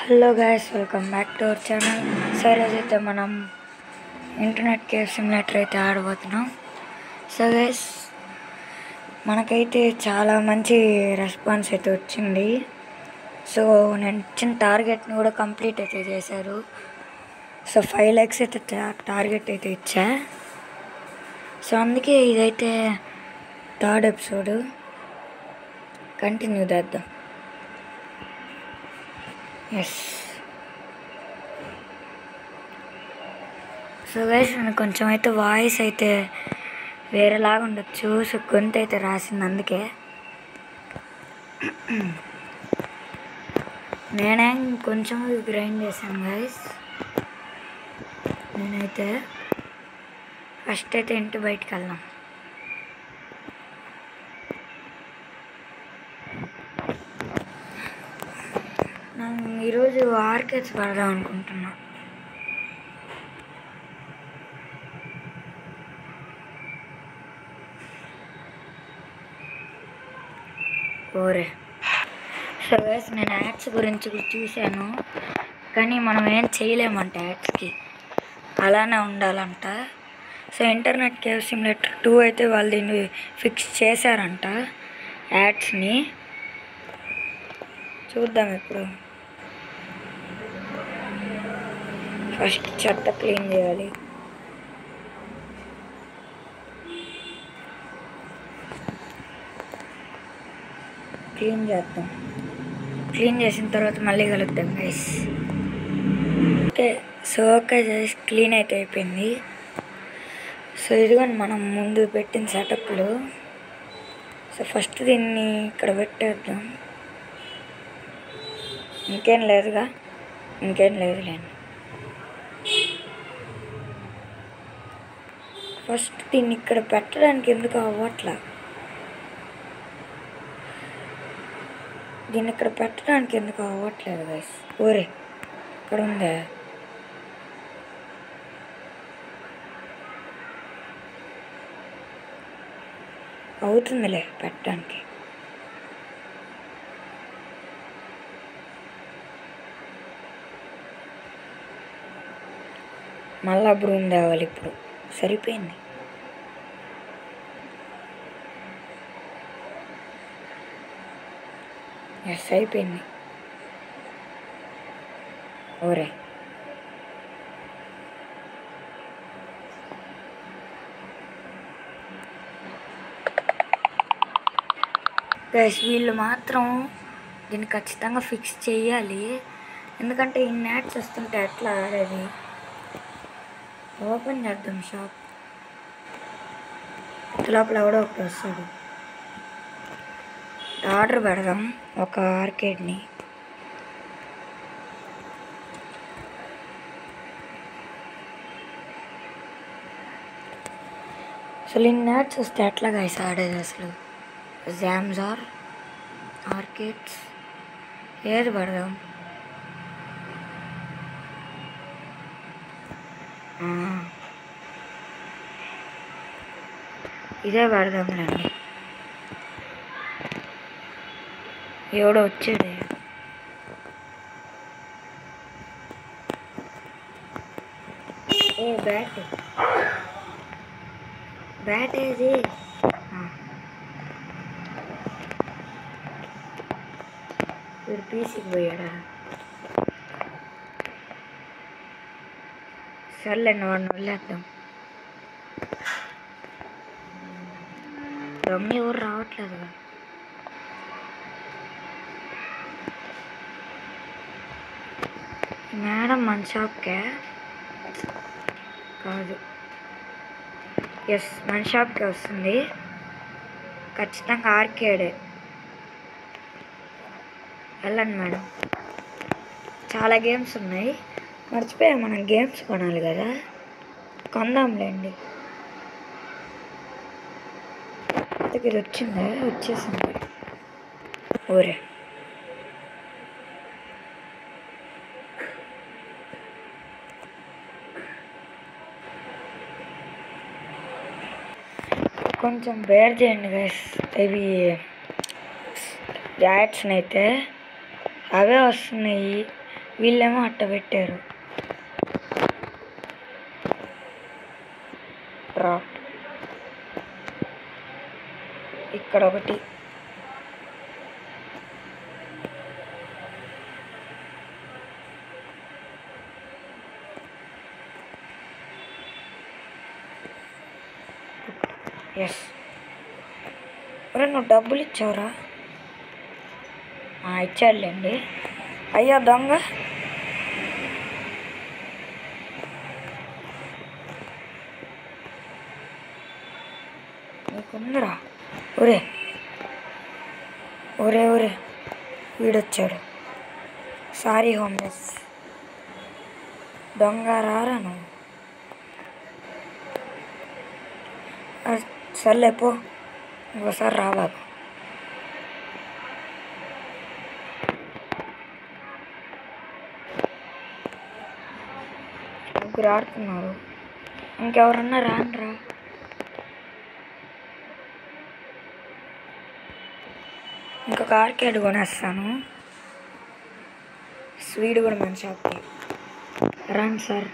Hello guys, welcome back to our channel. So ఈరోజైతే మనం internet cafe simulator అయితే ఆడబోతున్నాం. So guys, మనకైతే చాలా మంచి రెస్పాన్స్ అయితే వచ్చింది. సో నేను ఇచ్చిన టార్గెట్ని కూడా కంప్లీట్ అయితే చేశారు. సో 5 lakhs అయితే టార్గెట్ అయితే ఇచ్చా. సో అందుకే ఇదైతే 3rd ఎపిసోడ్. కంటిన్యూ చేద్దాం. ఎస్. సో గైస్, కొంచెం అయితే వాయిస్ అయితే వేరేలాగా ఉండొచ్చు. సో గొంతు అయితే రాసింది, అందుకే. నేనేం కొంచెం గ్రైండ్ చేశాను గైస్. నేనైతే ఫస్ట్ అయితే ఇంటి బయటికి వెళ్దాం. నేను ఈరోజు ఆర్కేడ్స్ పడదాం అనుకుంటున్నా. ఓరే. సో గైస్, నేను యాడ్స్ గురించి కూడా చూశాను, కానీ మనం ఏం చేయలేమంట యాడ్స్కి, అలానే ఉండాలంట. సో ఇంటర్నెట్ కేఫ్ సిమ్యులేటర్ 2 అయితే వాళ్ళు దీన్ని ఫిక్స్ చేశారంట యాడ్స్ని. చూద్దాం ఇప్పుడు. ఫస్ట్ చెత్త క్లీన్ చేయాలి. క్లీన్ చేద్దాం. క్లీన్ చేసిన తర్వాత మళ్ళీ కలుద్దాం guys. Okay. So okay guys, clean అయితే అయిపోయింది. సో ఇదిగోండి మనం ముందు పెట్టిన సెటప్లు. సో ఫస్ట్ దీన్ని ఇక్కడ పెట్టేద్దాం. ఇంకేం లేదుగా, ఇంకేం లేదులేండి. ఫస్ట్ దీన్ని ఇక్కడ పెట్టడానికి ఎందుకు అవ్వట్లా, దీన్ని ఇక్కడ పెట్టడానికి ఎందుకు అవ్వట్లేదు గైస్. ఓరే, ఇక్కడ ఉందా? అవుతుందిలే పెట్టడానికి. మళ్ళా బ్రూమ్ తేవాలి ఇప్పుడు. సరిపోయింది. ఎస్, అయిపోయింది. ఓరే, గైస్ వీళ్ళు మాత్రం దీన్ని ఖచ్చితంగా ఫిక్స్ చేయాలి. ఎందుకంటే ఈ యాడ్స్ వస్తుంటే ఎట్లా ఆడేది. ఓపెన్ చేద్దాం షాప్. లోపల ఎవడో ఒకటి వస్తాడు. ఆర్డర్ పెడదాం ఒక ఆర్కేడ్ని. అసలు ఇన్ని యాడ్స్ వస్తే ఎట్లా గైస్ ఆడేది అసలు. జామ్జార్, ఆర్కేడ్స్, ఏది పెడదాం? ఇదే పెడదాంలేండి. ఎవడో వచ్చాడే. ఏ బ్యాట్, బ్యాట్ ఏది? వీడు పీసీకి పోయాడా? సర్లేండి, వాడిని వదిలేద్దాం. దొంగ ఎవరు రావట్లేదుగా. మేడం మన షాప్కే కాదు. ఎస్, మన షాప్కే వస్తుంది ఖచ్చితంగా. ఆర్కేడే. వెళ్ళండి మేడం. చాలా గేమ్స్ ఉన్నాయి, మర్చిపోయా. మనం గేమ్స్ కొనాలి కదా, కొందాంలేండి. ఇది వచ్చిందా? వచ్చేసింది. ఓరే, కొంచెం బేర్ చేయండి గైస్. ఇవి యాడ్స్ని అయితే అవే వస్తున్నాయి. వీళ్ళేమో అట్ట పెట్టారు. డ్రాప్ ఇక్కడ ఒకటి, ఎస్. ఒరే నువ్వు డబ్బులు ఇచ్చావురా? ఇచ్చాడులేండి. అయ్యా దొంగ, నీకుందరా? ఒరే ఒరే ఒరే వీడొచ్చాడు. సారీ హోమ్లెస్ దొంగ, రారా నువ్వు? సర్లే పో, ఇంకోసారి రాబాకు. ముగ్గురు ఆడుతున్నారు, ఇంకెవరన్నా రానరా? ఇంకొక ఆర్కేడ్ కొనేస్తాను. స్వీడ్ కూడా మన షాప్కి. రాండి సార్.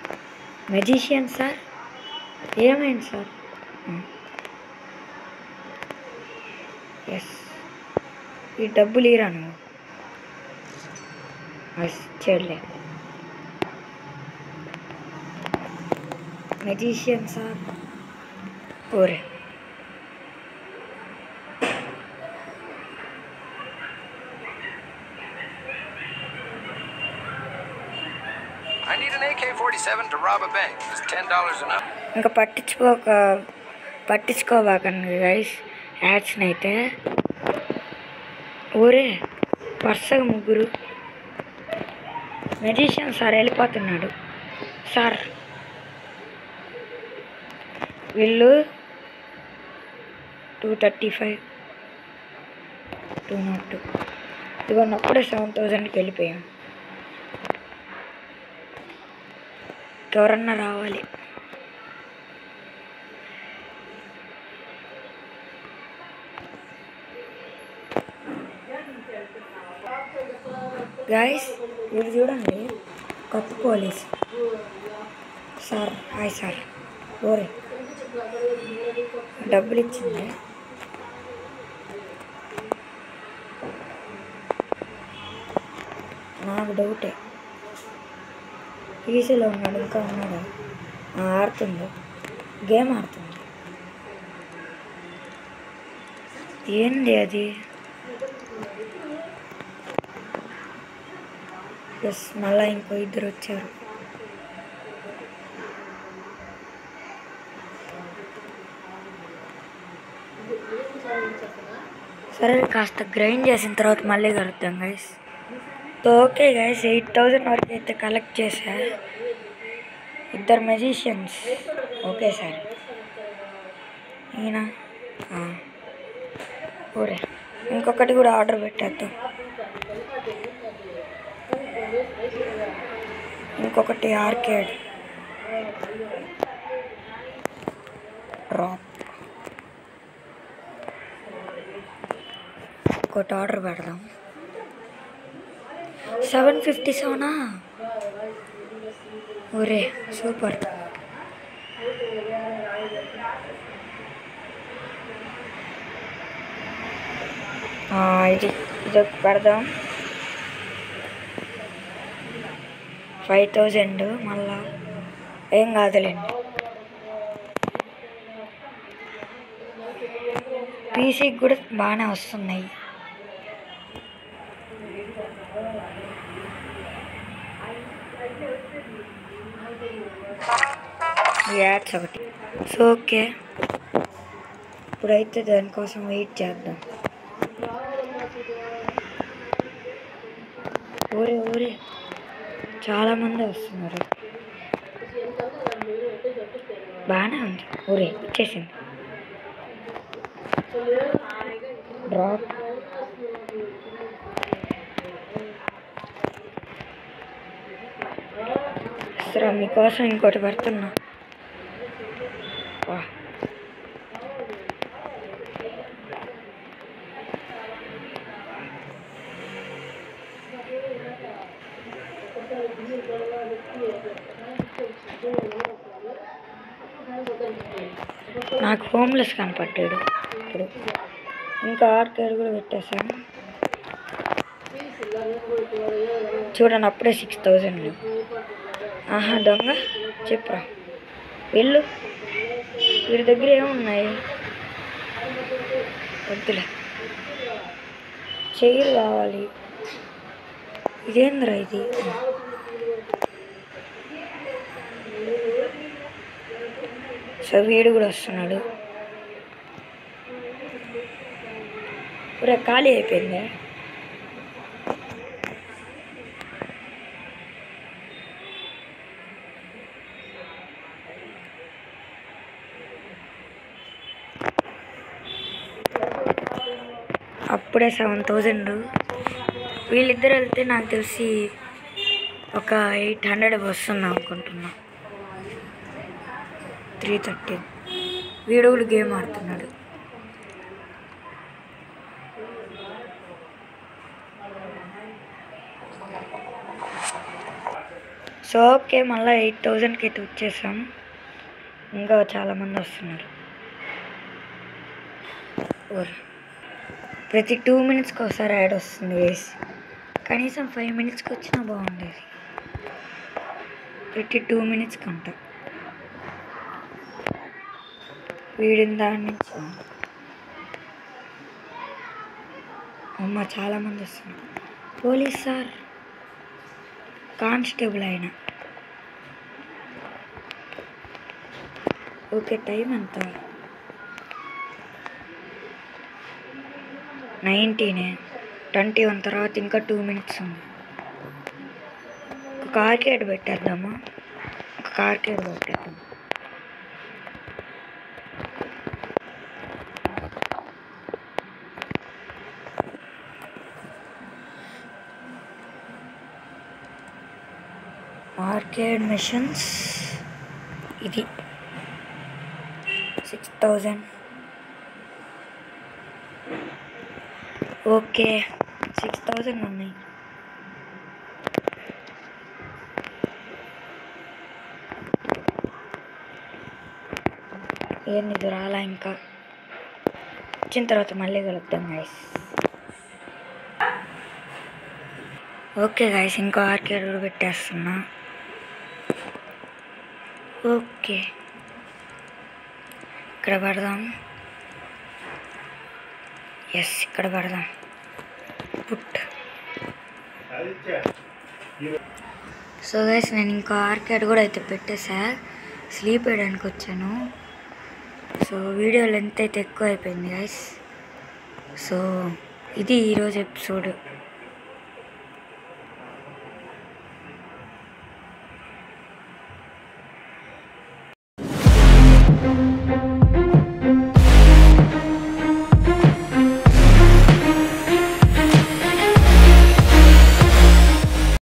మెజిషియన్ సార్, ఏమైంది సార్? ఎస్. ఈ డబ్బులు ఇరా నువ్వు. చెల్లె మెజిషియన్ సార్. ఓరే I need an AK-47 to rob a bank. Is $10 enough? ఇంకా పట్టించుకోబాకండి గైస్ యాడ్స్ని అయితే. ఊరే వరుసగా ముగ్గురు. మెజిషియన్ సార్ వెళ్ళిపోతున్నాడు సార్. వీళ్ళు 235 202 ఇదిగోన్నప్పుడే 7000కి వెళ్ళిపోయాం. ఎవరన్నా రావాలి. గాయస్ వీడు చూడండి, కొత్త పోలీస్ సార్. Hi sir. ఓరే డబ్బులు ఇచ్చింది. నాకు డౌటే, పీసీలో ఉన్నాడు. ఇంకా ఉన్నాడు, ఆడుతుంది, గేమ్ ఆడుతుంది. ఏంది అది? ఎస్, మళ్ళీ ఇంకో ఇద్దరు వచ్చారు. సరే కాస్త గ్రైండ్ చేసిన తర్వాత మళ్ళీ కలుద్దాం గైస్. ఓకే గైస్, 8000 వరకు అయితే కలెక్ట్ చేశా. ఇద్దరు మెజిషియన్స్. Okay sir. ఈయన ఊరే ఇంకొకటి కూడా ఆర్డర్ పెట్టేద్దాం. ఇంకొకటి ఆర్కేడ్ డ్రాప్. ఇంకోటి ఆర్డర్ పెడదాం. 757. ఒరే సూపర్. ఇది పెడదాం. 5000 మళ్ళా ఏం కాదులేండి. పీసీకి కూడా బాగానే వస్తున్నాయి. యాడ్స్ ఒకటి. సో ఓకే, ఇప్పుడైతే దానికోసం వెయిట్ చేద్దాం. ఊరే ఊరే చాలామంది వస్తున్నారు. బాగానే ఉంది. ఊరే ఇచ్చేసింది. డ్రాప్. సరే మీకోసం ఇంకోటి పెడుతున్నా. నాకు హోమ్లెస్ కనపడ్డాడు ఇప్పుడు. ఇంకా ఆర్కేడ్ కూడా పెట్టేశాను. చూడండి అప్పుడే 6000. ఆహా దొంగ చెప్పరా వెళ్ళు. వీడి దగ్గర ఏమున్నాయి? వద్దులే, చైర్ కావాలి. ఇదేంద్రా ఇది? సో వీడు కూడా వస్తున్నాడు. ఇప్పుడు ఖాళీ అయిపోయింది. అప్పుడే 7000. వీళ్ళిద్దరు వెళ్తే నాకు తెలిసి ఒక 800 వస్తుంది అనుకుంటున్నా. 330. వీడు కూడా గేమ్ ఆడుతున్నాడు. సో ఓకే, మళ్ళీ 8000కి అయితే వచ్చేసాం. ఇంకా చాలామంది వస్తున్నారు. ప్రతి 2 మినిట్స్కి ఒకసారి యాడ్ వస్తుంది వేసి. కనీసం 5 మినిట్స్కి వచ్చినా బాగుండేది. ప్రతి 2 మినిట్స్కి అంట. వీడిన దాని నుంచి అమ్మ చాలామంది వస్తున్నారు. పోలీస్ సార్, కానిస్టేబుల్ అయిన. ఓకే, టైం ఎంత? 19. 21 తర్వాత ఇంకా 2 మినిట్స్ ఉంది. ఒక ఆర్కేడ్ పెట్టేద్దామా? ఒక ఆర్కేడ్ పెట్టేద్దాం. ఆర్కేడ్ మిషన్స్ ఇది 6000. ఓకే 6000 ఉన్నాయి. ఏంది ఇది రాలా ఇంకా? వచ్చిన తర్వాత మళ్ళీ కలుద్దాం గైస్. ఓకే గైస్, ఇంకో ఆర్కేడ్ కూడా పెట్టేస్తున్నా. ఓకే, ఇక్కడ పడదాం. ఎస్, ఇక్కడ పడదాం. పుట్. సో గైస్, నేను ఇంకో ఆర్కేడ్ కూడా అయితే పెట్టేసా. స్లీప్ వేయడానికి వచ్చాను. సో వీడియో లెంత్ అయితే ఎక్కువ అయిపోయింది గైస్. సో ఇది ఈరోజు ఎపిసోడ్.